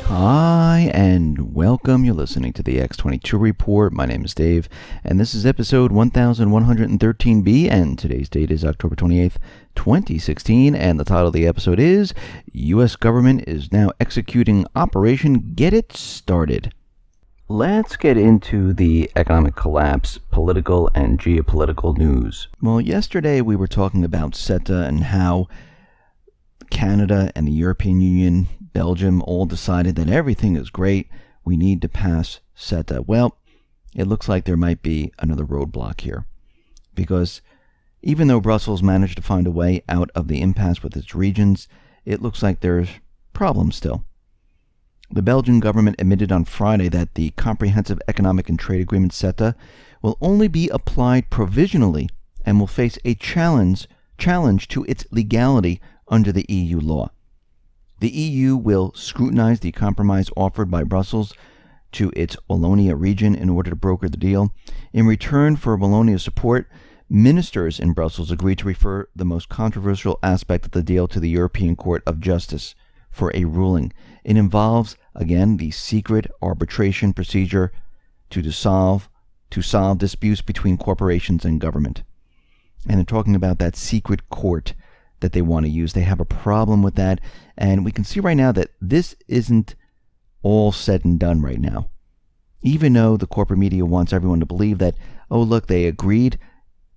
Hi, and welcome. You're listening to the X22 Report. My name is Dave, and this is episode 1113B, and today's date is October 28th, 2016, and the title of the episode is U.S. Government is Now Executing Operation Get It Started. Let's get into the economic collapse, political and geopolitical news. Well, yesterday we were talking about CETA and how Canada and the European Union, Belgium, all decided that everything is great. We need to pass CETA. Well, it looks like there might be another roadblock here, because even though Brussels managed to find a way out of the impasse with its regions, it looks like there's problems still. The Belgian government admitted on Friday that the Comprehensive Economic and Trade Agreement CETA will only be applied provisionally and will face a challenge to its legality under the EU law. The EU will scrutinize the compromise offered by Brussels to its Wallonia region in order to broker the deal. In return for Wallonia's support, ministers in Brussels agreed to refer the most controversial aspect of the deal to the European Court of Justice for a ruling. It involves, again, the secret arbitration procedure to solve disputes between corporations and government. And they're talking about that secret court that they want to use. They have a problem with that, and we can see right now that this isn't all said and done right now. Even though the corporate media wants everyone to believe that, oh look, they agreed,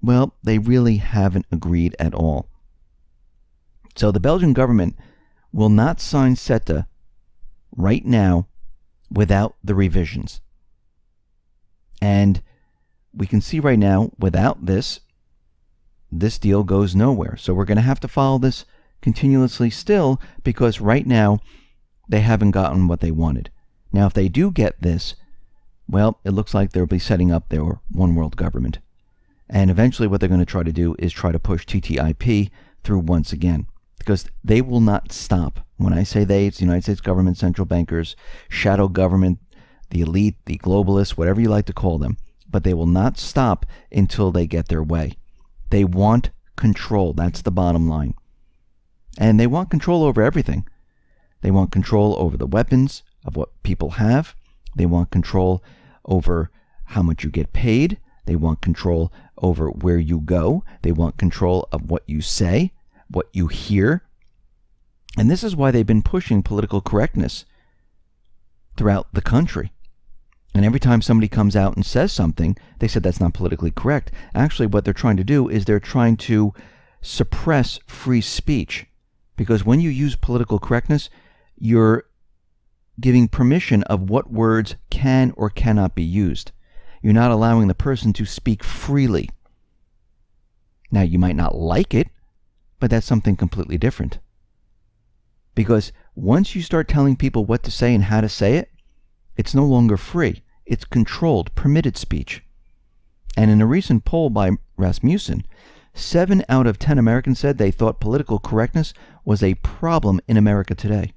well, they really haven't agreed at all. So the Belgian government will not sign CETA right now without the revisions. And we can see right now, without this deal goes nowhere. So we're going to have to follow this continuously still, because right now they haven't gotten what they wanted. Now, if they do get this, well, it looks like they'll be setting up their one world government. And eventually what they're going to try to do is try to push TTIP through once again, because they will not stop. When I say they, it's the United States government, central bankers, shadow government, the elite, the globalists, whatever you like to call them. But they will not stop until they get their way. They want control. That's the bottom line. And they want control over everything. They want control over the weapons of what people have. They want control over how much you get paid. They want control over where you go. They want control of what you say, what you hear. And this is why they've been pushing political correctness throughout the country. And every time somebody comes out and says something, they said that's not politically correct. Actually, what they're trying to do is they're trying to suppress free speech. Because when you use political correctness, you're giving permission of what words can or cannot be used. You're not allowing the person to speak freely. Now, you might not like it, but that's something completely different. Because once you start telling people what to say and how to say it, it's no longer free. It's controlled, permitted speech. And in a recent poll by Rasmussen, 7 out of 10 Americans said they thought political correctness was a problem in America today.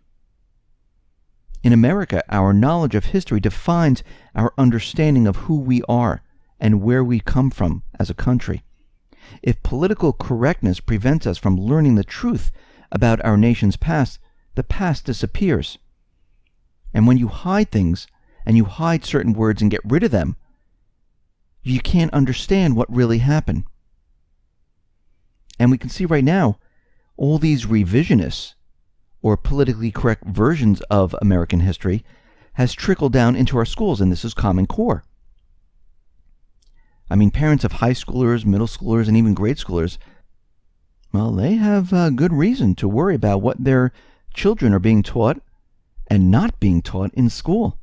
In America, our knowledge of history defines our understanding of who we are and where we come from as a country. If political correctness prevents us from learning the truth about our nation's past, the past disappears. And when you hide things, and you hide certain words and get rid of them, you can't understand what really happened. And we can see right now, all these revisionists, or politically correct versions of American history, has trickled down into our schools, and this is Common Core. I mean, parents of high schoolers, middle schoolers, and even grade schoolers, well, they have good reason to worry about what their children are being taught and not being taught in school.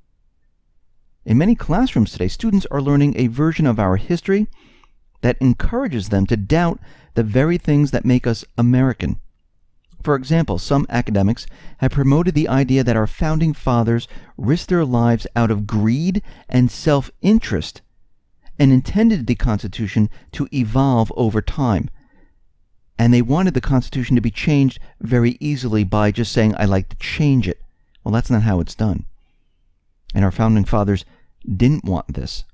In many classrooms today, students are learning a version of our history that encourages them to doubt the very things that make us American. For example, some academics have promoted the idea that our founding fathers risked their lives out of greed and self-interest and intended the Constitution to evolve over time. And they wanted the Constitution to be changed very easily by just saying, "I'd like to change it." Well, that's not how it's done. And our founding fathers didn't want this.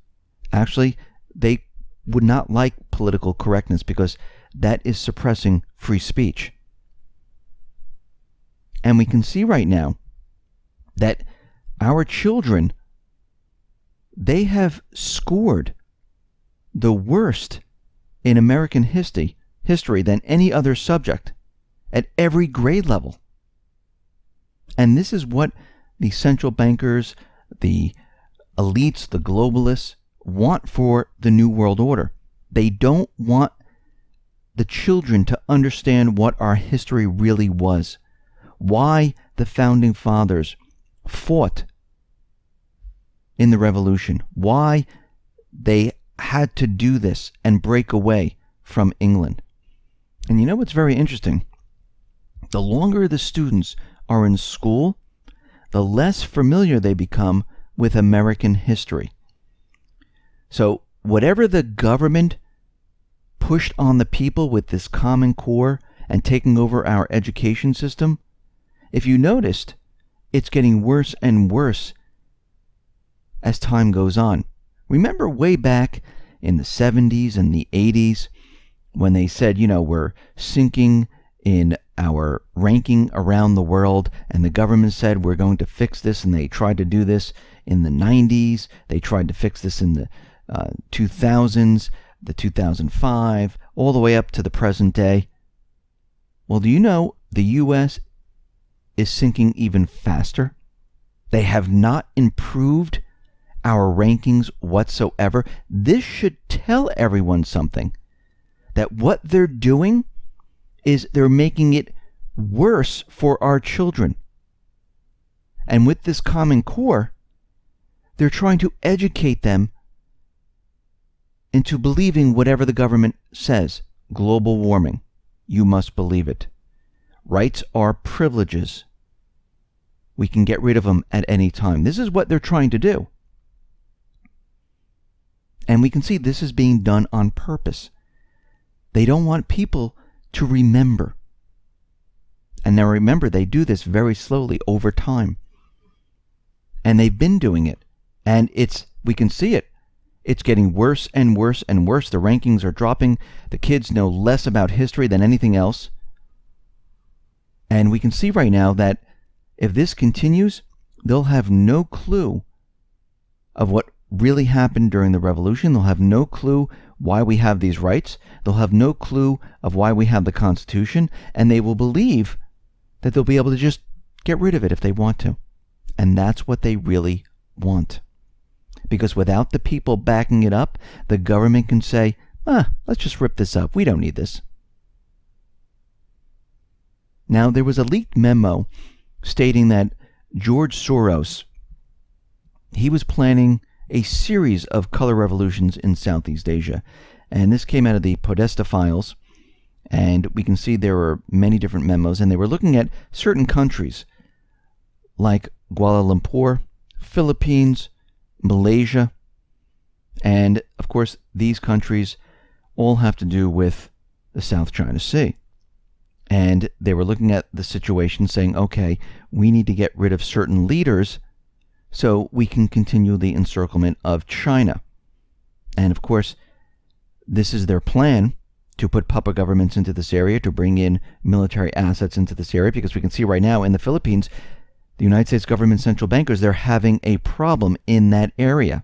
Actually, they would not like political correctness because that is suppressing free speech. And we can see right now that our children, they have scored the worst in American history than any other subject at every grade level. And this is what the central bankers, the elites, the globalists want for the New World Order. They don't want the children to understand what our history really was, why the founding fathers fought in the revolution, why they had to do this and break away from England. And you know what's very interesting? The longer the students are in school, the less familiar they become with American history. So whatever the government pushed on the people with this Common Core and taking over our education system, if you noticed, it's getting worse and worse as time goes on. Remember way back in the 70s and the 80s when they said, we're sinking in our ranking around the world, and the government said we're going to fix this, and they tried to do this in the 90s. They tried to fix this in the 2000s, the 2005, all the way up to the present day. Well, do you know the U.S. is sinking even faster? They have not improved our rankings whatsoever. This should tell everyone something, that what they're doing is they're making it worse for our children. And with this Common Core, they're trying to educate them into believing whatever the government says. Global warming, you must believe it. Rights are privileges. We can get rid of them at any time. This is what they're trying to do. And we can see this is being done on purpose. They don't want people to remember. And now remember, they do this very slowly over time. And they've been doing it. And we can see it. It's getting worse and worse and worse. The rankings are dropping. The kids know less about history than anything else. And we can see right now that if this continues, they'll have no clue of what really happened during the revolution. They'll have no clue why we have these rights. They'll have no clue of why we have the Constitution. And they will believe that they'll be able to just get rid of it if they want to. And that's what they really want. Because without the people backing it up, the government can say, let's just rip this up. We don't need this. Now, there was a leaked memo stating that George Soros, he was planning a series of color revolutions in Southeast Asia. And this came out of the Podesta files. And we can see there were many different memos. And they were looking at certain countries like Kuala Lumpur, Philippines, Malaysia. And, of course, these countries all have to do with the South China Sea. And they were looking at the situation saying, okay, we need to get rid of certain leaders so we can continue the encirclement of China. And of course, this is their plan, to put puppet governments into this area, to bring in military assets into this area, because we can see right now in the Philippines, the United States government central bankers, they're having a problem in that area.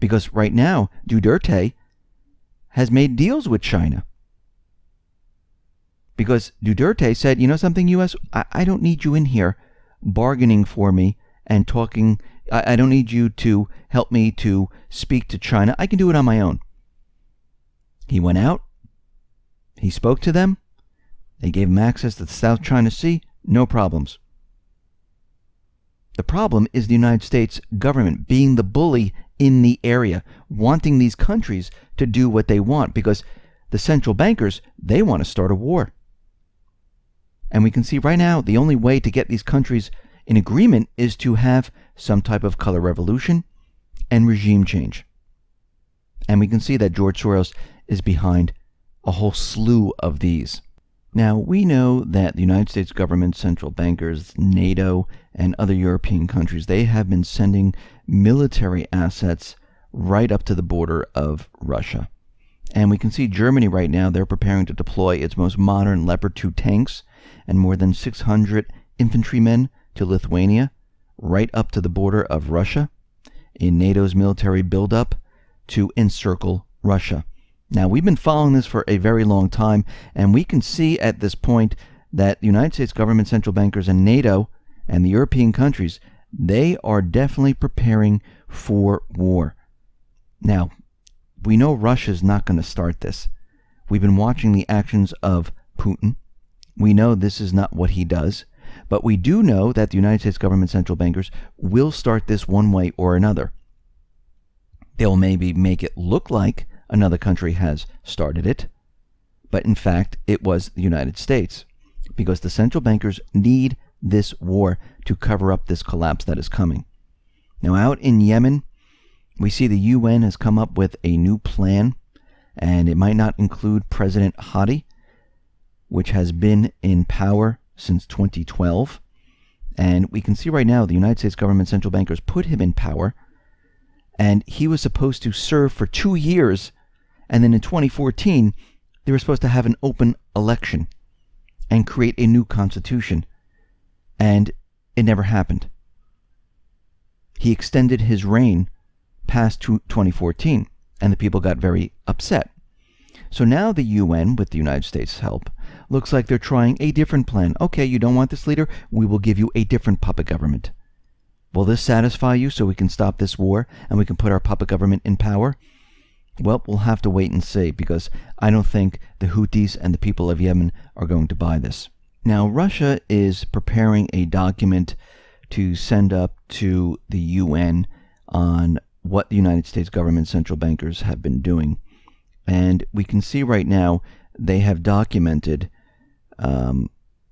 Because right now, Duterte has made deals with China. Because Duterte said, you know something, U.S., I don't need you in here bargaining for me and talking. I don't need you to help me to speak to China. I can do it on my own. He went out. He spoke to them. They gave him access to the South China Sea. No problems. The problem is the United States government being the bully in the area, wanting these countries to do what they want, because the central bankers, they want to start a war. And we can see right now the only way to get these countries in agreement is to have some type of color revolution and regime change. And we can see that George Soros is behind a whole slew of these. Now, we know that the United States government, central bankers, NATO, and other European countries, they have been sending military assets right up to the border of Russia. And we can see Germany right now, they're preparing to deploy its most modern Leopard 2 tanks and more than 600 infantrymen to Lithuania right up to the border of Russia in NATO's military buildup to encircle Russia. Now, we've been following this for a very long time, and we can see at this point that the United States government, central bankers, and NATO and the European countries, they are definitely preparing for war. Now, we know Russia's not going to start this. We've been watching the actions of Putin. We know this is not what he does. But we do know that the United States government, central bankers, will start this one way or another. They'll maybe make it look like another country has started it. But in fact, it was the United States. Because the central bankers need this war to cover up this collapse that is coming. Now, out in Yemen, we see the UN has come up with a new plan, and it might not include President Hadi, which has been in power since 2012. And we can see right now the United States government, central bankers, put him in power, and he was supposed to serve for 2 years, and then in 2014, they were supposed to have an open election and create a new constitution. And it never happened. He extended his reign past 2014, and the people got very upset. So now the UN, with the United States' help, looks like they're trying a different plan. Okay, you don't want this leader? We will give you a different puppet government. Will this satisfy you so we can stop this war and we can put our puppet government in power? Well, we'll have to wait and see, because I don't think the Houthis and the people of Yemen are going to buy this. Now, Russia is preparing a document to send up to the UN on what the United States government, central bankers, have been doing. And we can see right now they have documented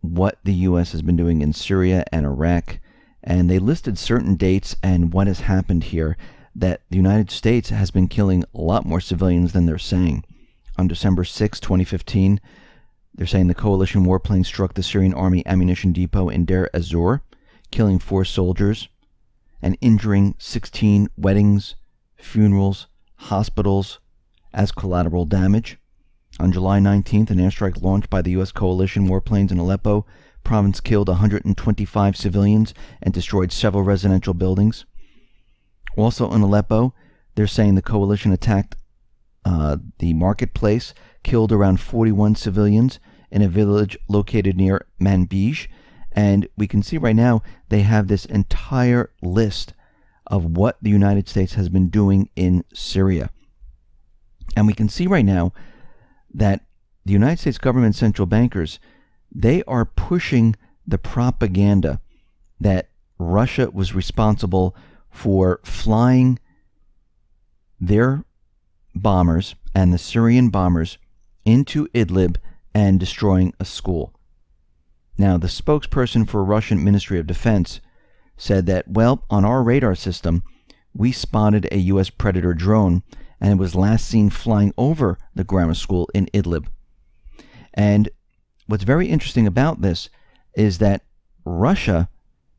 what the U.S. has been doing in Syria and Iraq. And they listed certain dates and what has happened here, that the United States has been killing a lot more civilians than they're saying. On December 6, 2015, they're saying the coalition warplane struck the Syrian army ammunition depot in Deir ez-Zor, killing 4 soldiers and injuring 16 weddings, funerals, hospitals as collateral damage. On July 19th, an airstrike launched by the U.S. coalition warplanes in Aleppo province killed 125 civilians and destroyed several residential buildings. Also in Aleppo, they're saying the coalition attacked the marketplace, killed around 41 civilians in a village located near Manbij. And we can see right now they have this entire list of what the United States has been doing in Syria. And we can see right now that the United States government, central bankers, they are pushing the propaganda that Russia was responsible for flying their bombers and the Syrian bombers into Idlib and destroying a school. Now, the spokesperson for Russian Ministry of Defense said that, well, on our radar system, we spotted a U.S. Predator drone, and it was last seen flying over the grammar school in Idlib. And what's very interesting about this is that Russia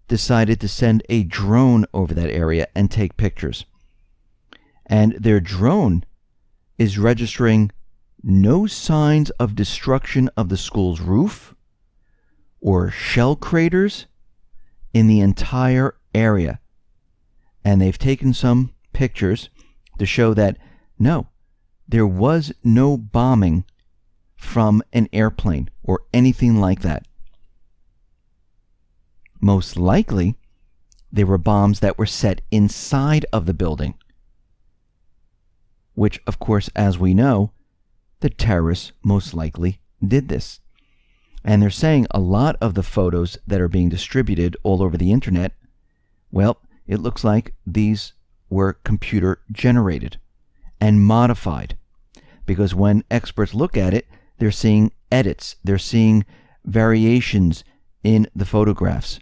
decided to send a drone over that area and take pictures. And their drone is registering no signs of destruction of the school's roof or shell craters in the entire area. And they've taken some pictures to show that, no, there was no bombing from an airplane or anything like that. Most likely, they were bombs that were set inside of the building, which, of course, as we know, the terrorists most likely did this. And they're saying a lot of the photos that are being distributed all over the internet, well, it looks like these were computer generated and modified. Because when experts look at it, they're seeing edits, they're seeing variations in the photographs.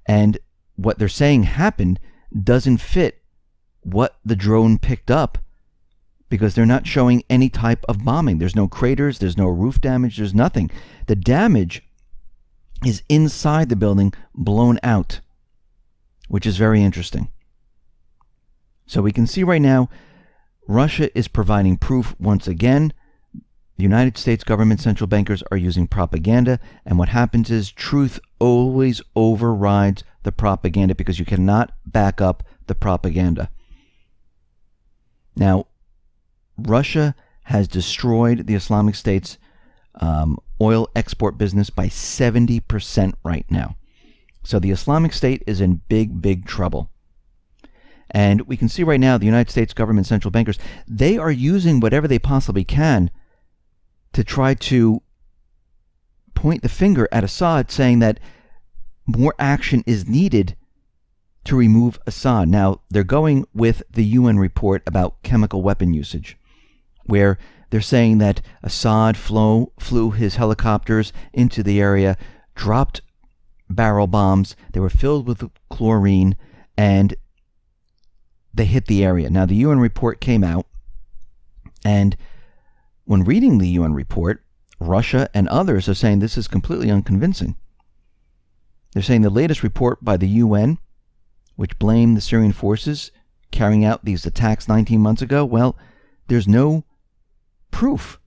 And what they're saying happened doesn't fit what the drone picked up, because they're not showing any type of bombing. There's no craters, there's no roof damage, there's nothing. The damage is inside the building, blown out, which is very interesting. So we can see right now, Russia is providing proof once again. The United States government, central bankers are using propaganda, and what happens is truth always overrides the propaganda because you cannot back up the propaganda. Now, Russia has destroyed the Islamic State's oil export business by 70% right now. So the Islamic State is in big, big trouble. And we can see right now the United States government central bankers, they are using whatever they possibly can to try to point the finger at Assad, saying that more action is needed to remove Assad. Now, they're going with the UN report about chemical weapon usage, where they're saying that Assad flew his helicopters into the area, dropped barrel bombs. They were filled with chlorine, and they hit the area. Now, the UN report came out, and when reading the UN report, Russia and others are saying this is completely unconvincing. They're saying the latest report by the UN, which blamed the Syrian forces carrying out these attacks 19 months ago, well, there's no proof.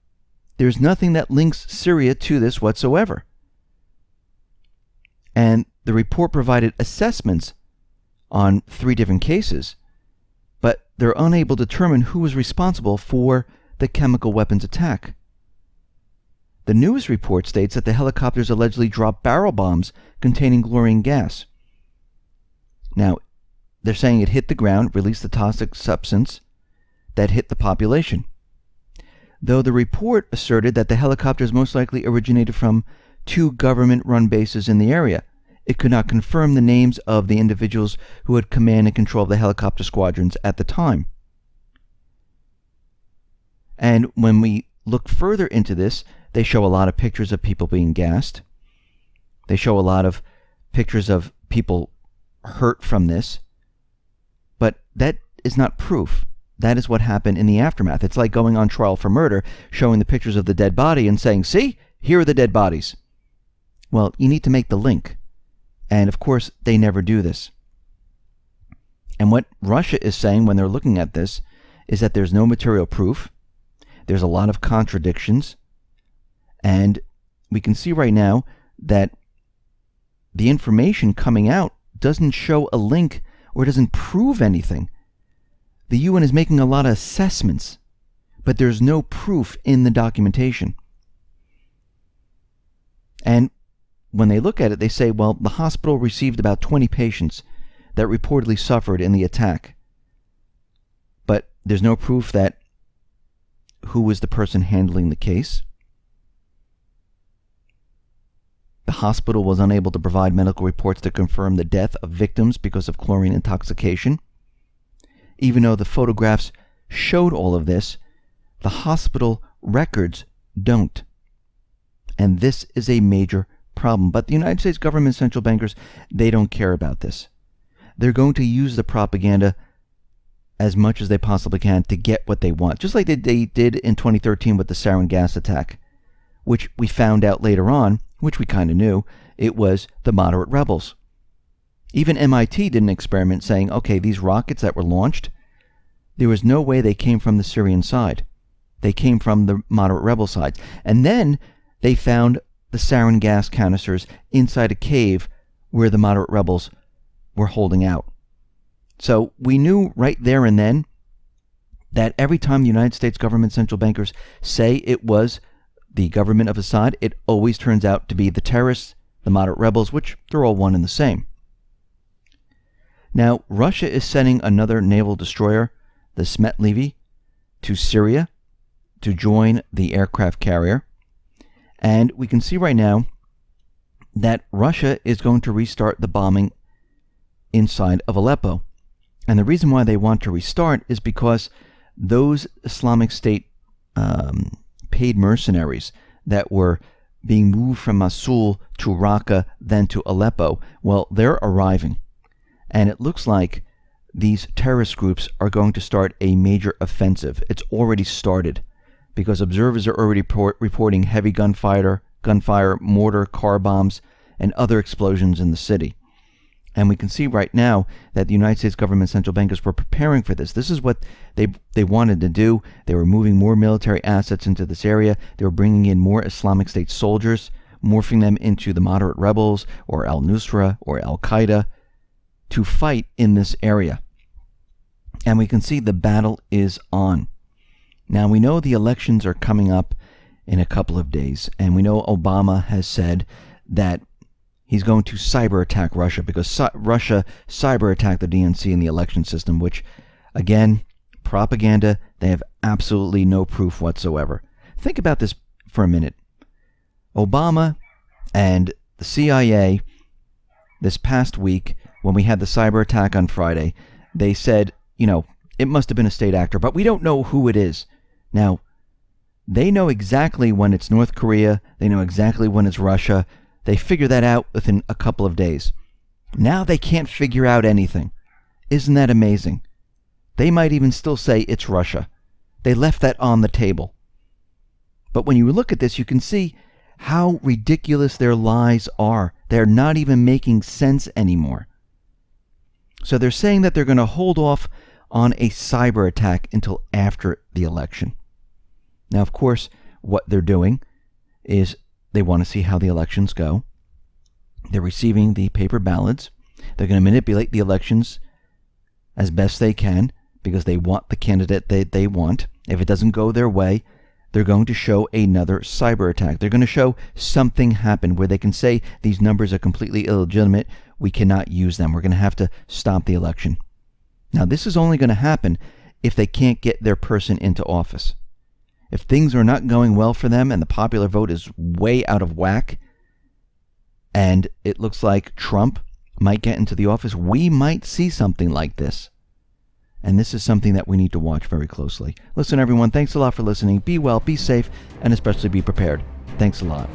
There's nothing that links Syria to this whatsoever. And the report provided assessments on 3 different cases, but they're unable to determine who was responsible for the chemical weapons attack. The news report states that the helicopters allegedly dropped barrel bombs containing chlorine gas. Now, they're saying it hit the ground, released the toxic substance that hit the population. Though the report asserted that the helicopters most likely originated from 2 government-run bases in the area, it could not confirm the names of the individuals who had command and control of the helicopter squadrons at the time. And when we look further into this, they show a lot of pictures of people being gassed. They show a lot of pictures of people hurt from this. But that is not proof. That is what happened in the aftermath. It's like going on trial for murder, showing the pictures of the dead body and saying, see, here are the dead bodies. Well, you need to make the link. And of course, they never do this. And what Russia is saying when they're looking at this is that there's no material proof. There's a lot of contradictions. And we can see right now that the information coming out doesn't show a link or doesn't prove anything. The UN is making a lot of assessments, but there's no proof in the documentation. And when they look at it, they say, well, the hospital received about 20 patients that reportedly suffered in the attack. But there's no proof that who was the person handling the case. The hospital was unable to provide medical reports to confirm the death of victims because of chlorine intoxication. Even though the photographs showed all of this, the hospital records don't. And this is a major problem. But the United States government central bankers, they don't care about this. They're going to use the propaganda as much as they possibly can to get what they want. Just like they did in 2013 with the sarin gas attack, which we found out later on, which we kind of knew, it was the moderate rebels. Even MIT did an experiment saying, okay, these rockets that were launched, there was no way they came from the Syrian side. They came from the moderate rebel side. And then they found the sarin gas canisters inside a cave where the moderate rebels were holding out. So we knew right there and then that every time the United States government central bankers say it was the government of Assad, it always turns out to be the terrorists, the moderate rebels, which they're all one and the same. Now, Russia is sending another naval destroyer, the Smet Levy, to Syria to join the aircraft carrier. And we can see right now that Russia is going to restart the bombing inside of Aleppo. And the reason why they want to restart is because those Islamic State paid mercenaries that were being moved from Mosul to Raqqa, then to Aleppo, well, they're arriving. And it looks like these terrorist groups are going to start a major offensive. It's already started because observers are already reporting heavy gunfire, mortar, car bombs, and other explosions in the city. And we can see right now that the United States government central bankers were preparing for this. This is what they wanted to do. They were moving more military assets into this area. They were bringing in more Islamic State soldiers, morphing them into the moderate rebels or al-Nusra or al-Qaeda to fight in this area. And we can see the battle is on. Now, we know the elections are coming up in a couple of days, and we know Obama has said that he's going to cyber attack Russia because Russia cyber attacked the DNC in the election system, which, again, propaganda. They have absolutely no proof whatsoever. Think about this for a minute. Obama and the CIA this past week, when we had the cyber attack on Friday, they said, it must have been a state actor, but we don't know who it is. Now, they know exactly when it's North Korea. They know exactly when it's Russia. They figure that out within a couple of days. Now they can't figure out anything. Isn't that amazing? They might even still say it's Russia. They left that on the table. But when you look at this, you can see how ridiculous their lies are. They're not even making sense anymore. So they're saying that they're going to hold off on a cyber attack until after the election. Now, of course, what they're doing is they want to see how the elections go. They're receiving the paper ballots. They're going to manipulate the elections as best they can because they want the candidate that they want. If it doesn't go their way, they're going to show another cyber attack. They're going to show something happened where they can say these numbers are completely illegitimate. We cannot use them. We're going to have to stop the election. Now, this is only going to happen if they can't get their person into office. If things are not going well for them and the popular vote is way out of whack and it looks like Trump might get into the office, we might see something like this. And this is something that we need to watch very closely. Listen, everyone, thanks a lot for listening. Be well, be safe, and especially be prepared. Thanks a lot.